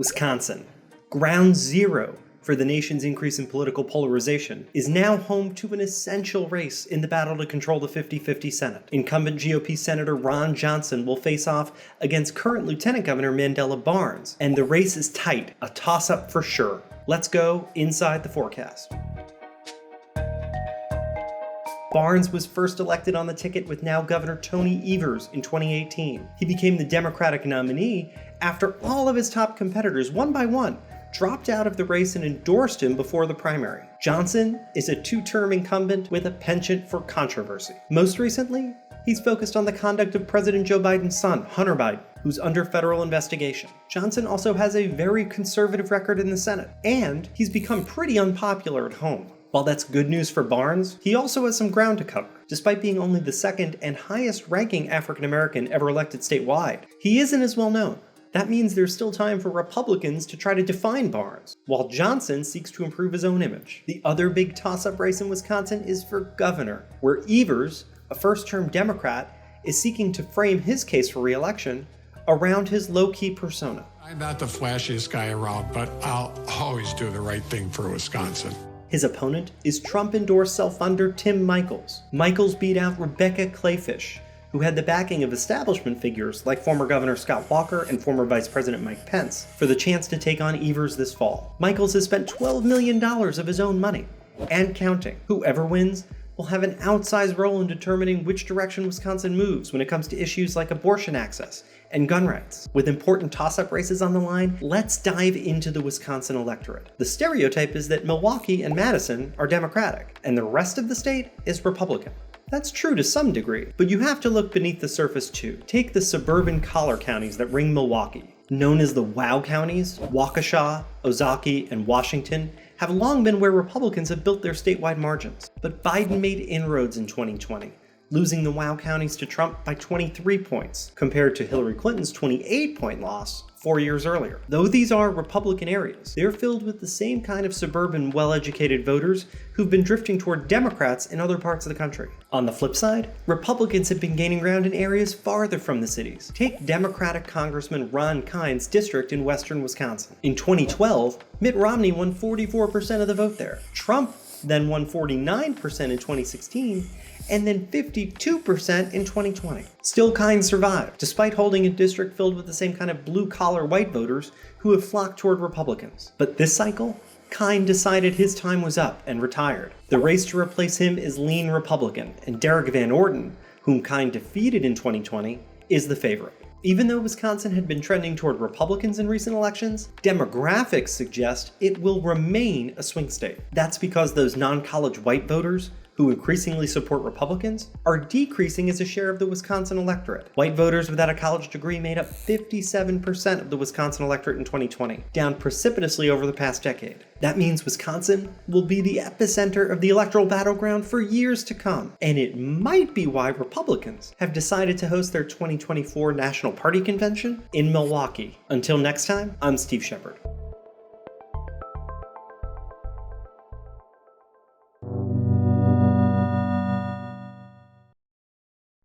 Wisconsin, ground zero for the nation's increase in political polarization, is now home to an essential race in the battle to control the 50-50 Senate. Incumbent GOP Senator Ron Johnson will face off against current Lieutenant Governor Mandela Barnes, and the race is tight, a toss-up for sure. Let's go inside the forecast. Barnes was first elected on the ticket with now Governor Tony Evers in 2018. He became the Democratic nominee after all of his top competitors, one by one, dropped out of the race and endorsed him before the primary. Johnson is a two-term incumbent with a penchant for controversy. Most recently, he's focused on the conduct of President Joe Biden's son, Hunter Biden, who's under federal investigation. Johnson also has a very conservative record in the Senate, and he's become pretty unpopular at home. While that's good news for Barnes, he also has some ground to cover. Despite being only the second and highest ranking African American ever elected statewide, he isn't as well known. That means there's still time for Republicans to try to define Barnes, while Johnson seeks to improve his own image. The other big toss-up race in Wisconsin is for governor, where Evers, a first-term Democrat, is seeking to frame his case for re-election around his low-key persona. I'm not the flashiest guy around, but I'll always do the right thing for Wisconsin. His opponent is Trump-endorsed self-funder Tim Michels. Michels beat out Rebecca Clayfish, who had the backing of establishment figures like former Governor Scott Walker and former Vice President Mike Pence for the chance to take on Evers this fall. Michels has spent $12 million of his own money, and counting. Whoever wins will have an outsized role in determining which direction Wisconsin moves when it comes to issues like abortion access and gun rights. With important toss-up races on the line, let's dive into the Wisconsin electorate. The stereotype is that Milwaukee and Madison are Democratic, and the rest of the state is Republican. That's true to some degree, but you have to look beneath the surface too. Take the suburban collar counties that ring Milwaukee. Known as the WOW counties, Waukesha, Ozaukee, and Washington have long been where Republicans have built their statewide margins. But Biden made inroads in 2020, losing the WOW counties to Trump by 23 points, compared to Hillary Clinton's 28-point loss 4 years earlier. Though these are Republican areas, they're filled with the same kind of suburban, well-educated voters who've been drifting toward Democrats in other parts of the country. On the flip side, Republicans have been gaining ground in areas farther from the cities. Take Democratic Congressman Ron Kind's district in western Wisconsin. In 2012, Mitt Romney won 44% of the vote there. Trump then won 49% in 2016, and then 52% in 2020. Still, Kind survived, despite holding a district filled with the same kind of blue-collar white voters who have flocked toward Republicans. But this cycle, Kind decided his time was up and retired. The race to replace him is lean Republican, and Derek Van Orden, whom Kind defeated in 2020, is the favorite. Even though Wisconsin had been trending toward Republicans in recent elections, demographics suggest it will remain a swing state. That's because those non-college white voters who increasingly support Republicans are decreasing as a share of the Wisconsin electorate. White voters without a college degree made up 57% of the Wisconsin electorate in 2020, down precipitously over the past decade. That means Wisconsin will be the epicenter of the electoral battleground for years to come, and it might be why Republicans have decided to host their 2024 National Party Convention in Milwaukee. Until next time, I'm Steve Shepard.